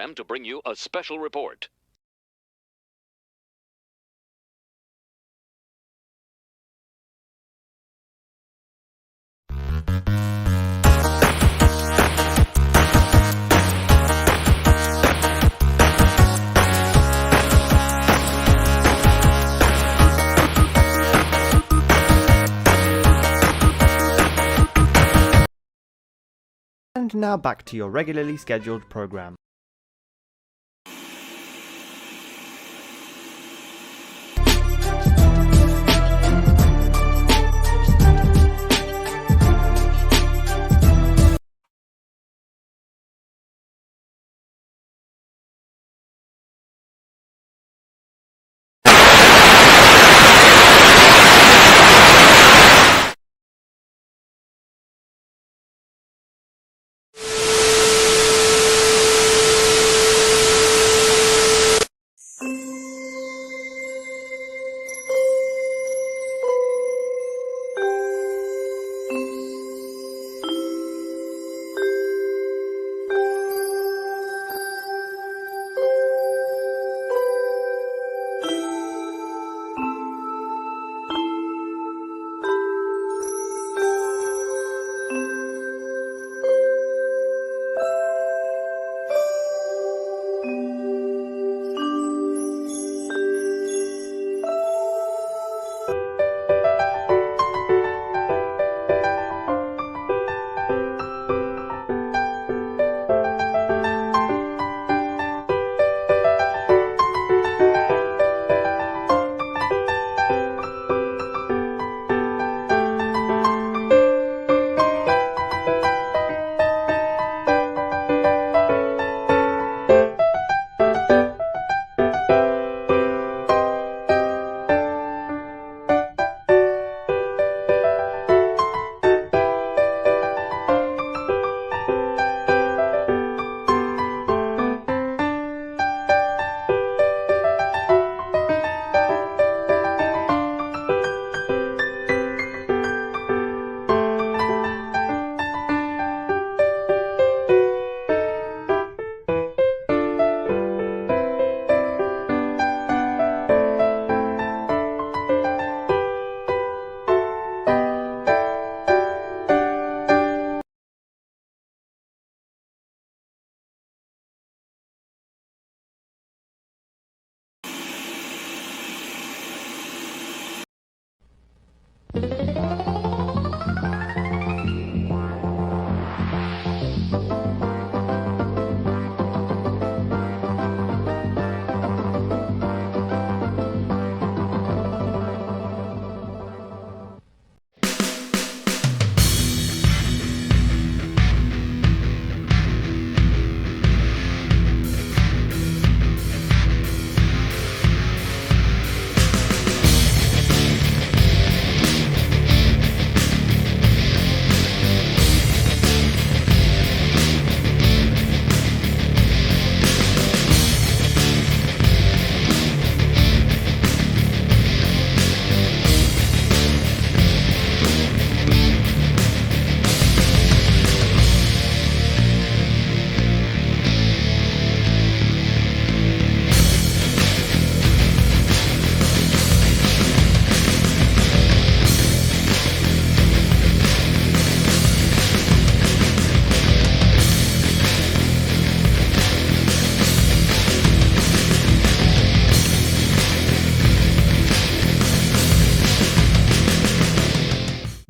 program to bring you a special report. And now back to your regularly scheduled program.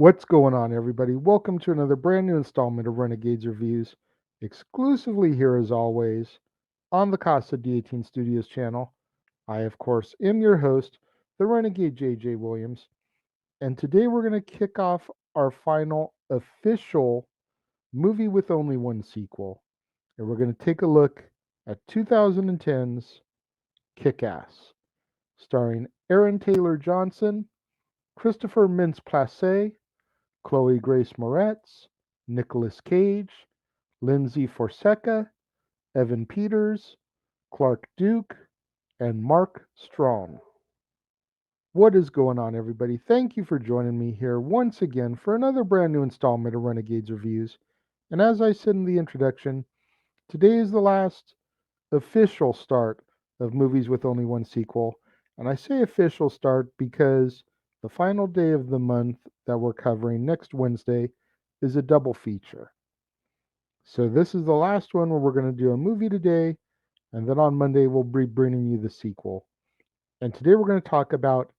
What's going on, everybody? Welcome to another brand new installment of Renegades Reviews, exclusively here as always on the Casa D18 Studios channel. I, of course, am your host, the Renegade JJ Williams, and today we're going to kick off our final official movie with only one sequel, and we're going to take a look at 2010's Kick-Ass, starring Aaron Taylor Johnson, Christopher Mintz-Plasse, Chloe Grace Moretz, Nicolas Cage, Lindsay Fonseca, Evan Peters, Clark Duke, and Mark Strong. What is going on, everybody? Thank you for joining me here once again for another brand new installment of Renegades Reviews. And as I said in the introduction, today is the last official start of movies with only one sequel. And I say official start because the final day of the month that we're covering next Wednesday is a double feature. So this is the last one where we're going to do a movie today, and then on Monday we'll be bringing you the sequel. And today we're going to talk about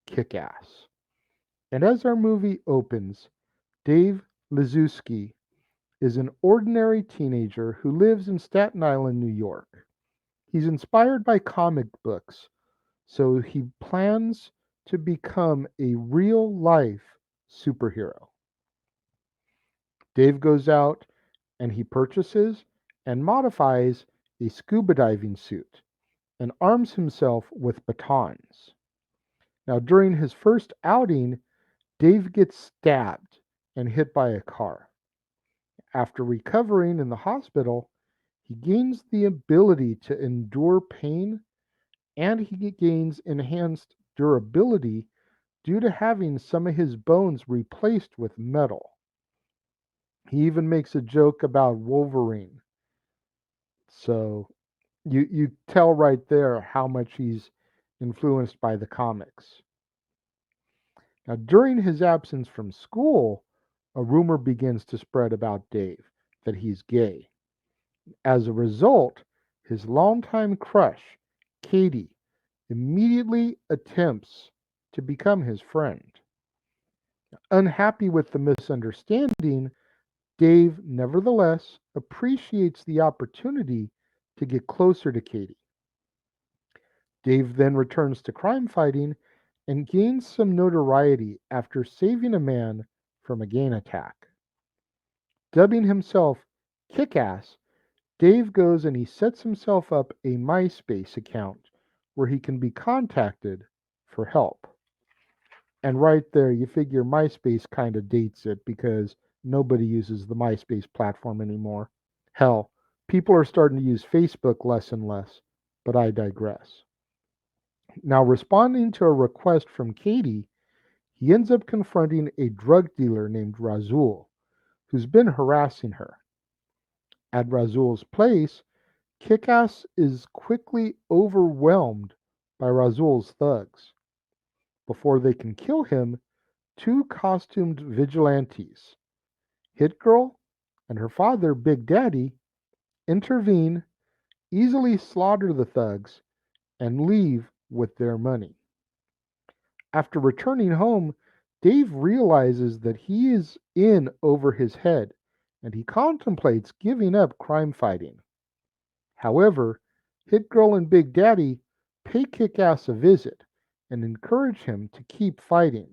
Kick-Ass. And as our movie opens, Dave Liszewski is an ordinary teenager who lives in Staten Island, New York. He's inspired by comic books, so he plans to become a real life superhero. Dave goes out and he purchases and modifies a scuba diving suit and arms himself with batons. Now, during his first outing, Dave gets stabbed and hit by a car. After recovering in the hospital, he gains the ability to endure pain and he gains enhanced durability due to having some of his bones replaced with metal. He even makes a joke about Wolverine. So you tell right there how much he's influenced by the comics. Now, during his absence from school, a rumor begins to spread about Dave that he's gay. As a result, his longtime crush, Katie, immediately attempts to become his friend. Unhappy with the misunderstanding, Dave nevertheless appreciates the opportunity to get closer to Katie. Dave then returns to crime fighting and gains some notoriety after saving a man from a gang attack. Dubbing himself Kick-Ass, Dave goes and he sets himself up a MySpace account where he can be contacted for help. And right there, you figure MySpace kind of dates it because nobody uses the MySpace platform anymore. Hell, people are starting to use Facebook less and less, but I digress. Now, responding to a request from Katie, he ends up confronting a drug dealer named Razul, who's been harassing her. At Razul's place, Kick-Ass is quickly overwhelmed by Razul's thugs. Before they can kill him, two costumed vigilantes, Hit Girl and her father, Big Daddy, intervene, easily slaughter the thugs, and leave with their money. After returning home, Dave realizes that he is in over his head and he contemplates giving up crime fighting. However, Hit Girl and Big Daddy pay Kick-Ass a visit and encourage him to keep fighting.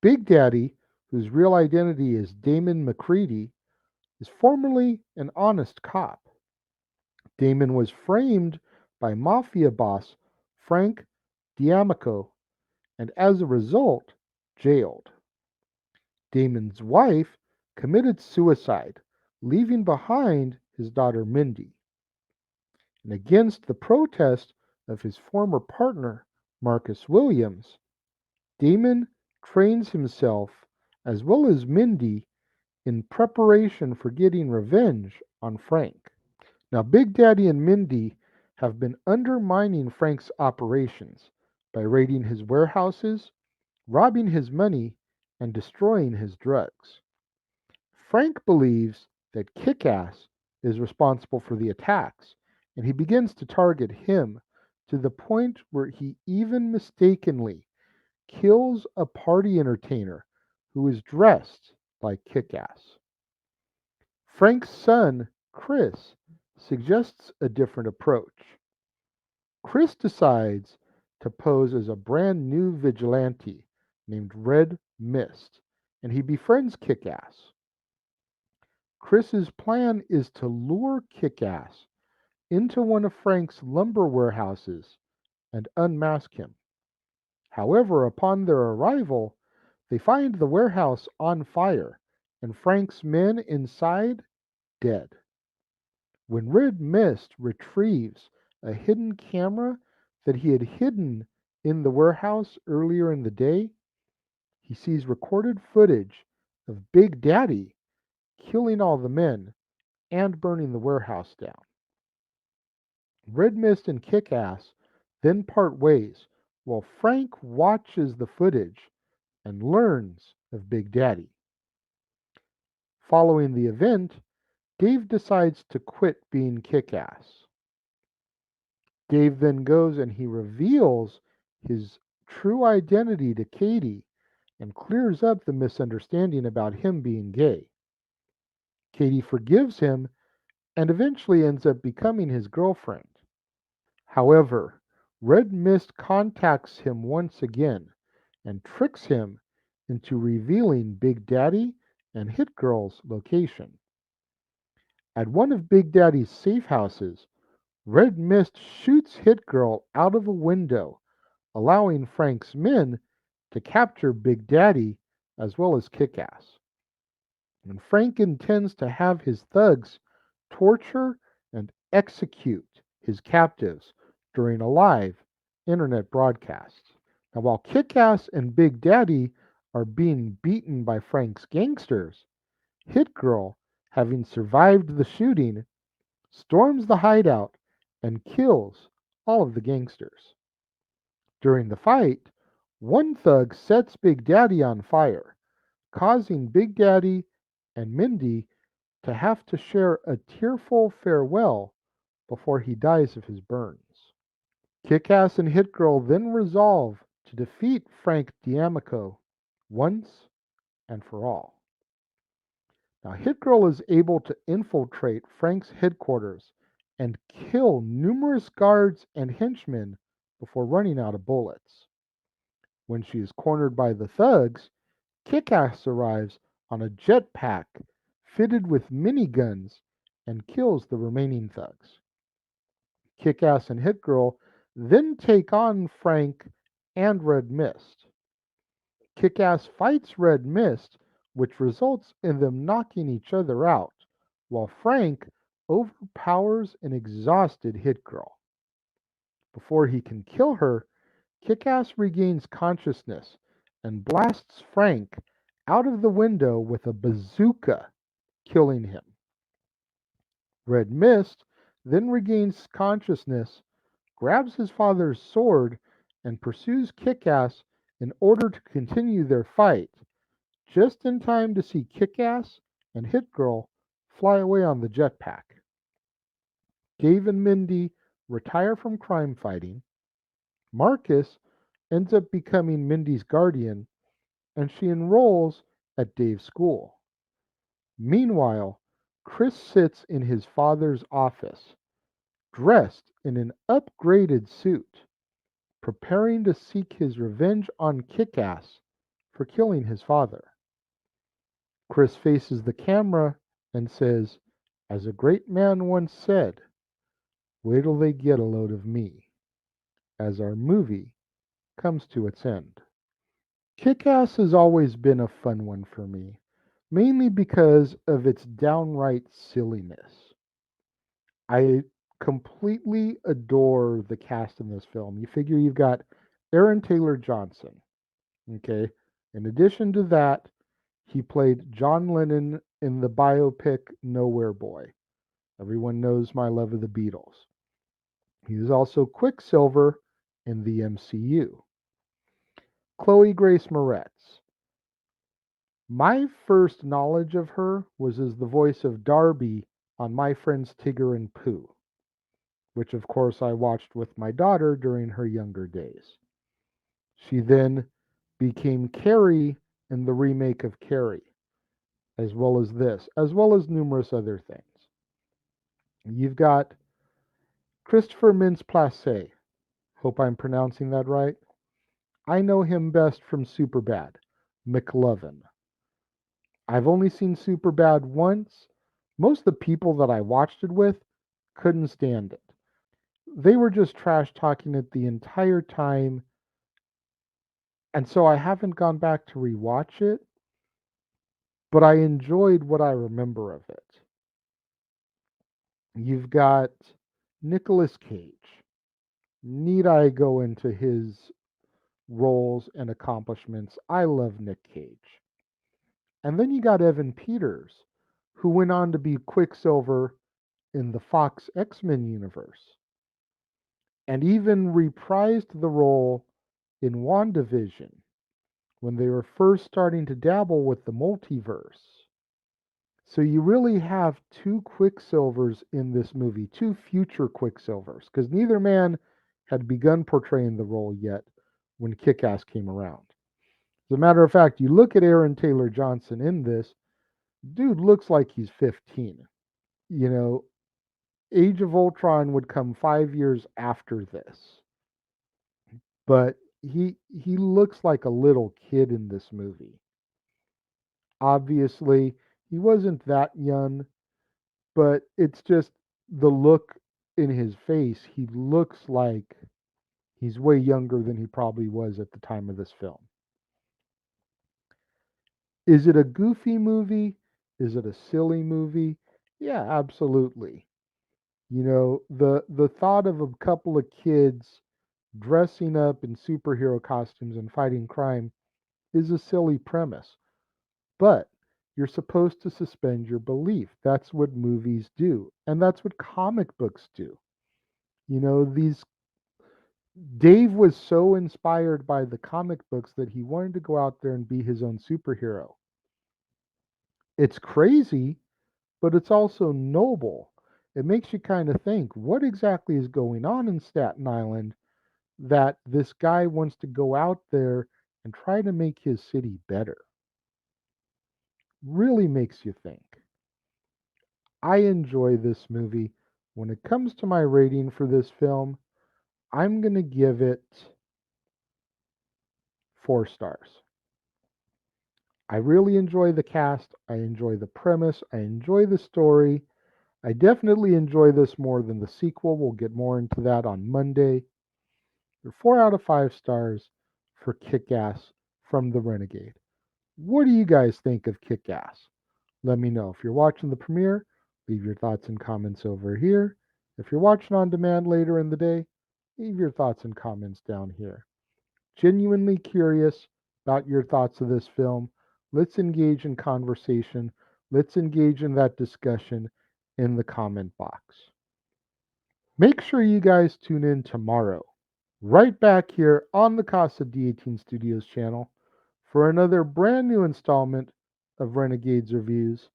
Big Daddy, whose real identity is Damon McCready, is formerly an honest cop. Damon was framed by mafia boss Frank D'Amico and as a result, jailed. Damon's wife committed suicide, leaving behind his daughter Mindy. And against the protest of his former partner, Marcus Williams, Damon trains himself, as well as Mindy, in preparation for getting revenge on Frank. Now, Big Daddy and Mindy have been undermining Frank's operations by raiding his warehouses, robbing his money, and destroying his drugs. Frank believes that Kick-Ass is responsible for the attacks, and he begins to target him to the point where he even mistakenly kills a party entertainer who is dressed like Kick-Ass. Frank's son, Chris, suggests a different approach. Chris decides to pose as a brand new vigilante named Red Mist, and he befriends Kick-Ass. Chris's plan is to lure Kick-Ass into one of Frank's lumber warehouses and unmask him. However, upon their arrival, they find the warehouse on fire and Frank's men inside dead. When Red Mist retrieves a hidden camera that he had hidden in the warehouse earlier in the day, he sees recorded footage of Big Daddy killing all the men and burning the warehouse down. Red Mist and Kick-Ass then part ways while Frank watches the footage and learns of Big Daddy. Following the event, Dave decides to quit being Kick-Ass. Dave then goes and he reveals his true identity to Katie and clears up the misunderstanding about him being gay. Katie forgives him and eventually ends up becoming his girlfriend. However, Red Mist contacts him once again and tricks him into revealing Big Daddy and Hit Girl's location. At one of Big Daddy's safe houses, Red Mist shoots Hit Girl out of a window, allowing Frank's men to capture Big Daddy as well as Kick-Ass. And Frank intends to have his thugs torture and execute his captives during a live internet broadcast. Now, while Kick-Ass and Big Daddy are being beaten by Frank's gangsters, Hit Girl, having survived the shooting, storms the hideout and kills all of the gangsters. During the fight, one thug sets Big Daddy on fire, causing Big Daddy and Mindy to have to share a tearful farewell before he dies of his burns. Kick-Ass and Hit Girl then resolve to defeat Frank D'Amico once and for all. Now, Hit Girl is able to infiltrate Frank's headquarters and kill numerous guards and henchmen before running out of bullets. When she is cornered by the thugs, Kick-Ass arrives on a jetpack fitted with miniguns and kills the remaining thugs. Kick-Ass and Hit Girl then take on Frank and Red Mist. Kick-Ass fights Red Mist, which results in them knocking each other out, while Frank overpowers an exhausted Hit Girl. Before he can kill her, Kick-Ass regains consciousness and blasts Frank out of the window with a bazooka, killing him. Red Mist then regains consciousness, grabs his father's sword, and pursues Kick-Ass in order to continue their fight, just in time to see Kick-Ass and Hit Girl fly away on the jetpack. Dave and Mindy retire from crime fighting. Marcus ends up becoming Mindy's guardian, and she enrolls at Dave's school. Meanwhile, Chris sits in his father's office, dressed in an upgraded suit, preparing to seek his revenge on Kick-Ass for killing his father. Chris faces the camera and says, "As a great man once said, wait till they get a load of me," as our movie comes to its end. Kick-Ass has always been a fun one for me, mainly because of its downright silliness. I completely adore the cast in this film. You figure you've got Aaron Taylor Johnson, okay? In addition to that, he played John Lennon in the biopic Nowhere Boy. Everyone knows my love of the Beatles. He was also Quicksilver in the MCU. Chloe Grace Moretz. My first knowledge of her was as the voice of Darby on My Friends Tigger and Pooh, which of course I watched with my daughter during her younger days. She then became Carrie in the remake of Carrie, as well as this, as well as numerous other things. You've got Christopher Mintz-Plasse. Hope I'm pronouncing that right. I know him best from Superbad, McLovin. I've only seen Superbad once. Most of the people that I watched it with couldn't stand it. They were just trash talking it the entire time, and so I haven't gone back to rewatch it, but I enjoyed what I remember of it. You've got Nicolas Cage. Need I go into his roles and accomplishments? I love Nick Cage. And then you got Evan Peters, who went on to be Quicksilver in the Fox X-Men universe. and even reprised the role in WandaVision when they were first starting to dabble with the multiverse. So you really have two Quicksilvers in this movie, two future Quicksilvers, because neither man had begun portraying the role yet when Kick Ass came around. As a matter of fact, you look at Aaron Taylor Johnson in this, dude looks like he's 15. You know, Age of Ultron would come 5 years after this, but he looks like a little kid in this movie. Obviously, he wasn't that young, but it's just the look in his face. He looks like he's way younger than he probably was at the time of this film. Is it a goofy movie? Is it a silly movie? Yeah, absolutely. You know, the thought of a couple of kids dressing up in superhero costumes and fighting crime is a silly premise. But you're supposed to suspend your belief. That's what movies do, and that's what comic books do. You know, these Dave was so inspired by the comic books that he wanted to go out there and be his own superhero. It's crazy, but it's also noble. It makes you kind of think what exactly is going on in Staten Island that this guy wants to go out there and try to make his city better. Really makes you think. I enjoy this movie. When it comes to my rating for this film, I'm going to give it 4 stars. I really enjoy the cast. I enjoy the premise. I enjoy the story. I definitely enjoy this more than the sequel. We'll get more into that on Monday. They're 4 out of 5 stars for Kick Ass from the Renegade. What do you guys think of Kick Ass? Let me know. If you're watching the premiere, leave your thoughts and comments over here. If you're watching on demand later in the day, leave your thoughts and comments down here. Genuinely curious about your thoughts of this film. Let's engage in conversation. Let's engage in that discussion in the comment box. Make sure you guys tune in tomorrow, right back here on the Casa D18 Studios channel, for another brand new installment of Renegades Reviews,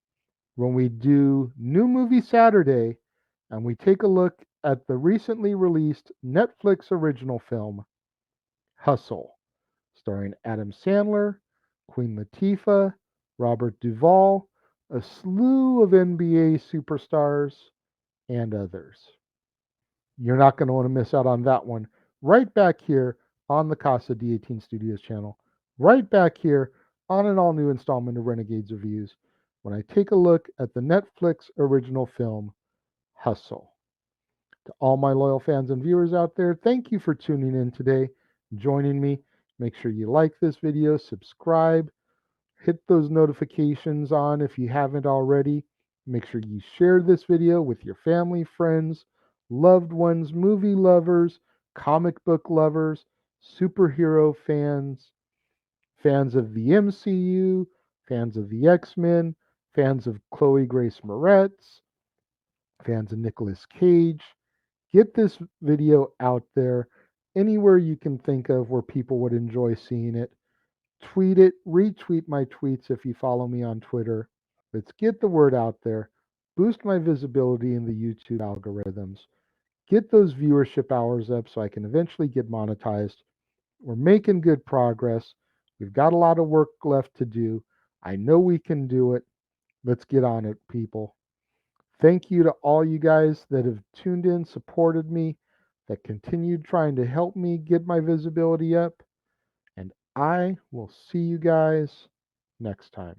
when we do New Movie Saturday and we take a look at the recently released Netflix original film, Hustle, starring Adam Sandler, Queen Latifah, Robert Duvall, a slew of NBA superstars, and others. You're not going to want to miss out on that one. Right back here on the Casa D18 Studios channel, right back here on an all new installment of Renegades Reviews, when I take a look at the Netflix original film, Hustle. To all my loyal fans and viewers out there, thank you for tuning in today, joining me. Make sure you like this video, subscribe, hit those notifications on if you haven't already. Make sure you share this video with your family, friends, loved ones, movie lovers, comic book lovers, superhero fans, fans of the MCU, fans of the X-Men, fans of Chloe Grace Moretz, fans of Nicolas Cage. Get this video out there anywhere you can think of where people would enjoy seeing it. Tweet it, retweet my tweets if you follow me on Twitter. Let's get the word out there, boost my visibility in the YouTube algorithms, get those viewership hours up so I can eventually get monetized. We're making good progress. We've got a lot of work left to do. I know we can do it. Let's get on it, people. Thank you to all you guys that have tuned in, supported me, that continued trying to help me get my visibility up. And I will see you guys next time.